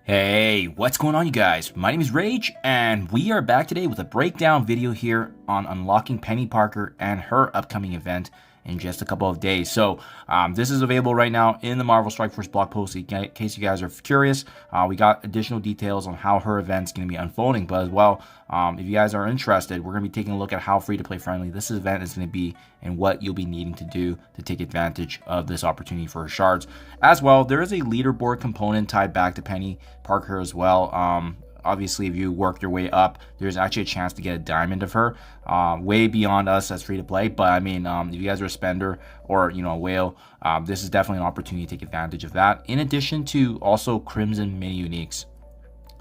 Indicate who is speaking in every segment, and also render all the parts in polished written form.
Speaker 1: Hey, what's going on, you guys? My name is Rayge, and we are back today with a breakdown video here on unlocking Penny Parker and her upcoming event in just a couple of days. So this is available right now in the Marvel Strike Force blog post. In case you guys are curious, we got additional details on how her event's going to be unfolding. But as well, if you guys are interested, we're going to be taking a look at how free-to-play friendly this event is going to be and what you'll be needing to do to take advantage of this opportunity for her shards. As well, there is a leaderboard component tied back to Penny Parker as well. Obviously, if you work your way up, there's actually a chance to get a diamond of her, way beyond us as free to play. But I mean, if you guys are a spender or a whale, this is definitely an opportunity to take advantage of that. In addition to also Crimson mini uniques.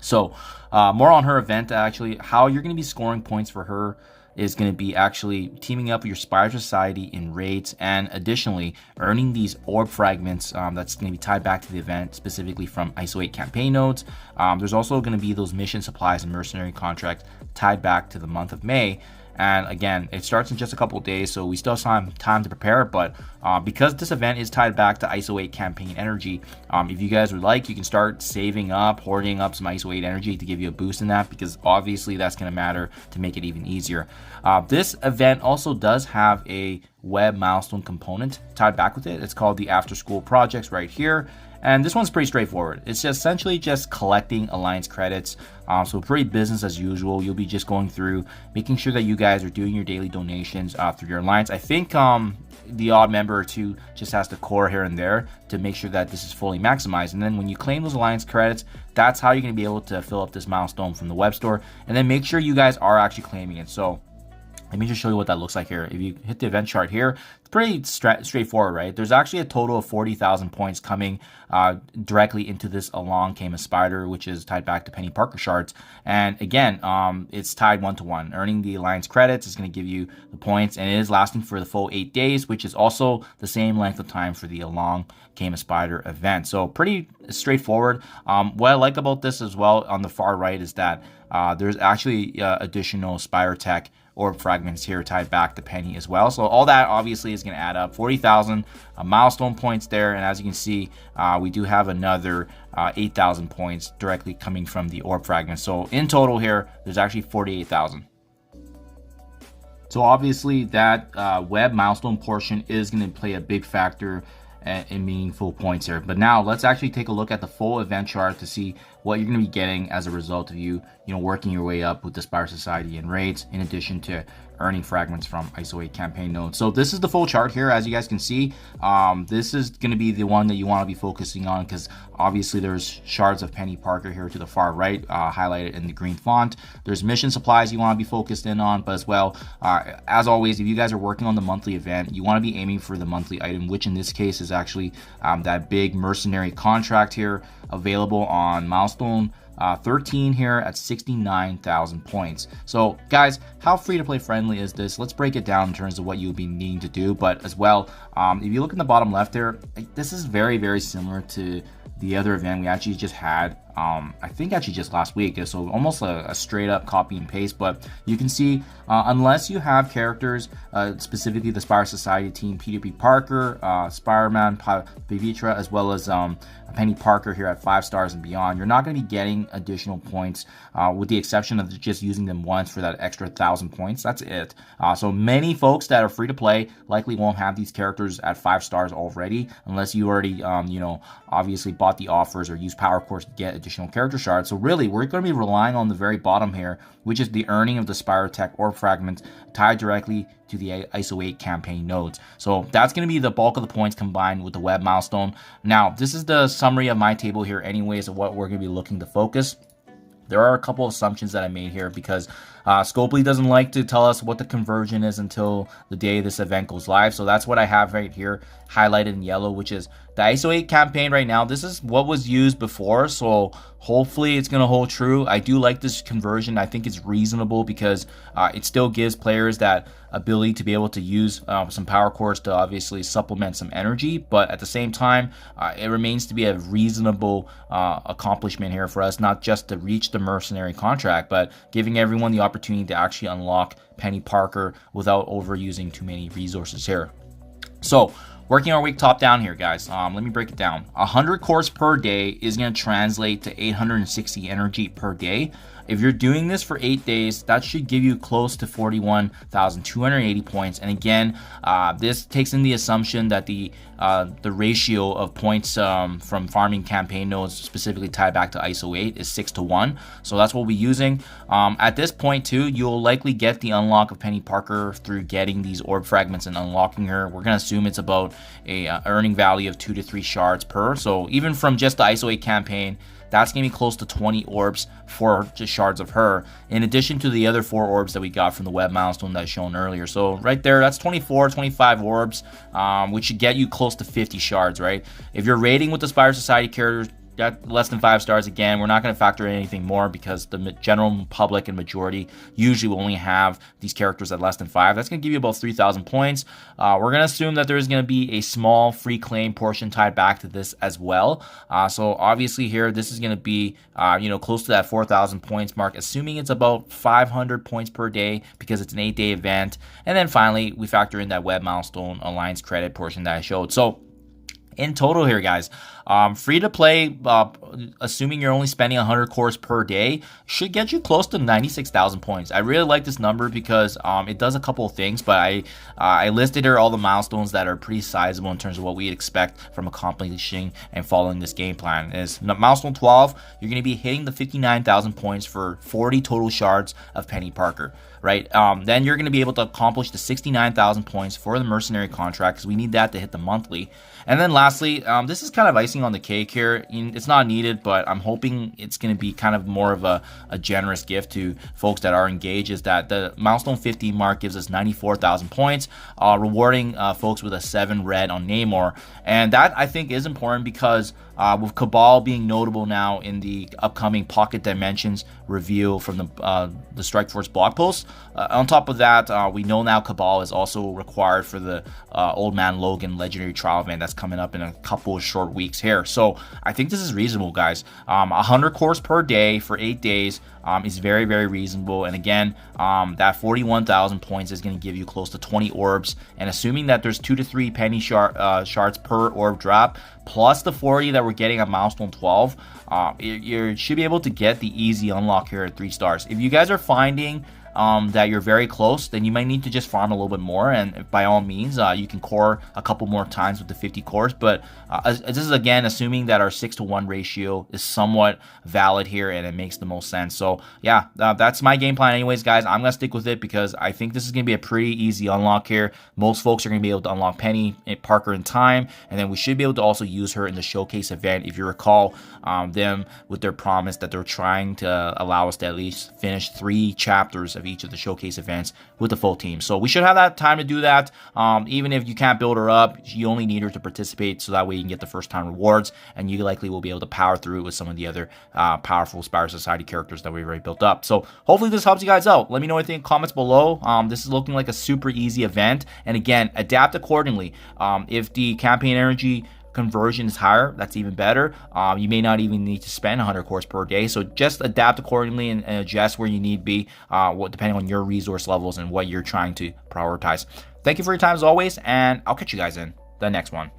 Speaker 1: So more on her event, actually, how you're going to be scoring points for her is going to be actually teaming up with your Spire Society in raids, and additionally earning these orb fragments that's going to be tied back to the event, specifically from ISO 8 campaign nodes. There's also going to be those mission supplies and mercenary contracts tied back to the month of May. And again, it starts in just a couple of days, so we still have some time to prepare. But because this event is tied back to ISO 8 campaign energy, if you guys would like, you can start saving up, hoarding up some ISO 8 energy to give you a boost in that, because obviously that's going to matter to make it even easier. This event also does have a web milestone component tied back with it. It's called the After School Projects right here. And this one's pretty straightforward. It's just essentially just collecting Alliance credits. So pretty business as usual. You'll be just going through, making sure that you guys are doing your daily donations through your Alliance. I think the odd member or two just has to core here and there to make sure that this is fully maximized. And then when you claim those Alliance credits, that's how you're going to be able to fill up this milestone from the web store. And then make sure you guys are actually claiming it. So let me just show you what that looks like here. If you hit the event chart here, it's pretty straightforward, right? There's actually a total of 40,000 points coming directly into this Along Came a Spider, which is tied back to Penny Parker shards. And again, it's tied 1-to-1. Earning the Alliance credits is going to give you the points, and it is lasting for the full 8 days, which is also the same length of time for the Along Came a Spider event. So pretty straightforward. What I like about this as well on the far right is that there's actually additional Spire Tech orb fragments here tied back to Penny as well. So all that obviously is going to add up 40,000 milestone points there. And as you can see, we do have another 8,000 points directly coming from the orb fragments. So in total here, there's actually 48,000. So obviously that web milestone portion is going to play a big factor in meaningful points here. But now let's actually take a look at the full event chart to see what you're going to be getting as a result of you working your way up with the Spire Society and raids, in addition to earning fragments from ISO 8 campaign nodes. So this is the full chart here. As you guys can see, this is going to be the one that you want to be focusing on, because obviously there's shards of Penny Parker here to the far right, highlighted in the green font. There's mission supplies you want to be focused in on, but as well, as always, if you guys are working on the monthly event, you want to be aiming for the monthly item, which in this case is actually that big mercenary contract here, available on milestone 13 here at 69,000 points. So guys, how free to play friendly is this? Let's break it down in terms of what you'll be needing to do. But as well, if you look in the bottom left there, this is very, very similar to the other event we actually just had, I think actually just last week. So almost a straight up copy and paste. But you can see, unless you have characters, specifically the Spire Society team, Peter Parker, Spider-Man, Pavitra, as well as Penny Parker here at 5 stars and beyond, you're not going to be getting additional points, with the exception of just using them once for that extra 1,000 points. That's it. So many folks that are free to play likely won't have these characters at 5 stars already, unless you already, obviously bought the offers or used Power Cores to get additional character shards. So really, we're going to be relying on the very bottom here, which is the earning of the Spire Tech orb fragments tied directly to the ISO 8 campaign nodes. So that's going to be the bulk of the points combined with the web milestone. Now, this is the summary of my table here anyways of what we're going to be looking to focus. There are a couple assumptions that I made here, because Scopely doesn't like to tell us what the conversion is until the day this event goes live. So that's what I have right here highlighted in yellow, which is the ISO 8 campaign right now. This is what was used before, so hopefully it's going to hold true. I do like this conversion. I think it's reasonable, because it still gives players that ability to be able to use some power cores to obviously supplement some energy, but at the same time, it remains to be a reasonable accomplishment here for us, not just to reach the mercenary contract, but giving everyone the opportunity to actually unlock Penny Parker without overusing too many resources here. So working our way top down here, guys. Let me break it down. 100 cores per day is going to translate to 860 energy per day. If you're doing this for 8 days, that should give you close to 41,280 points. And again, this takes in the assumption that the ratio of points from farming campaign nodes specifically tied back to ISO 8 is 6-1. So that's what we're using. At this point too, you'll likely get the unlock of Penny Parker through getting these orb fragments and unlocking her. We're going to assume it's about a earning value of 2 to 3 shards per. So even from just the ISO 8 campaign, that's going to be close to 20 orbs for just shards of her, in addition to the other 4 orbs that we got from the web milestone that I shown earlier. So right there, that's 24, 25 orbs, which should get you close to 50 shards, right? If you're raiding with the Spire Society characters, that less than 5 stars, again, we're not going to factor in anything more because the general public and majority usually will only have these characters at less than 5. That's going to give you about 3,000 points. We're going to assume that there's going to be a small free claim portion tied back to this as well. So obviously here, this is going to be close to that 4,000 points mark, assuming it's about 500 points per day because it's an 8-day event. And then finally, we factor in that web milestone alliance credit portion that I showed. So in total here, guys, free to play, assuming you're only spending 100 cores per day, should get you close to 96,000 points. I really like this number because it does a couple of things, but I listed here all the milestones that are pretty sizable in terms of what we expect from accomplishing and following this game plan. Is milestone 12, you're going to be hitting the 59,000 points for 40 total shards of Penny Parker. Right, then you're going to be able to accomplish the 69,000 points for the mercenary contract because we need that to hit the monthly. And then lastly, this is kind of icing on the cake here. It's not needed, but I'm hoping it's going to be kind of more of a generous gift to folks that are engaged, is that the milestone 50 mark gives us 94,000 points, rewarding folks with a 7 red on Namor. And that, I think, is important because with Cabal being notable now in the upcoming Pocket Dimensions review from the Strike Force blog post. On top of that, we know now Cabal is also required for the Old Man Logan Legendary Trial event that's coming up in a couple of short weeks here. So I think this is reasonable, guys. 100 cores per day for 8 days is very, very reasonable. And again, that 41,000 points is going to give you close to 20 orbs. And assuming that there's 2 to 3 penny shards per orb drop, plus the 40 that we're getting at milestone 12, you should be able to get the easy unlock here at 3 stars. If you guys are finding that you're very close, then you might need to just farm a little bit more, and by all means you can core a couple more times with the 50 cores. But this is again assuming that our 6-to-1 ratio is somewhat valid here and it makes the most sense. So yeah, that's my game plan anyways, guys. I'm gonna stick with it because I think this is gonna be a pretty easy unlock here. Most folks are gonna be able to unlock Penny Parker in time, and then we should be able to also use her in the showcase event. If you recall, them with their promise that they're trying to allow us to at least finish 3 chapters of each of the showcase events with the full team. So we should have that time to do that. Even if you can't build her up, you only need her to participate, so that way you can get the first time rewards, and you likely will be able to power through it with some of the other powerful Spire Society characters that we've already built up. So hopefully this helps you guys out. Let me know what you think in comments below. This is looking like a super easy event, and again, adapt accordingly. If the campaign energy conversion is higher, that's even better. You may not even need to spend 100 cores per day, so just adapt accordingly and adjust where you need be, depending on your resource levels and what you're trying to prioritize. Thank you for your time as always, and I'll catch you guys in the next one.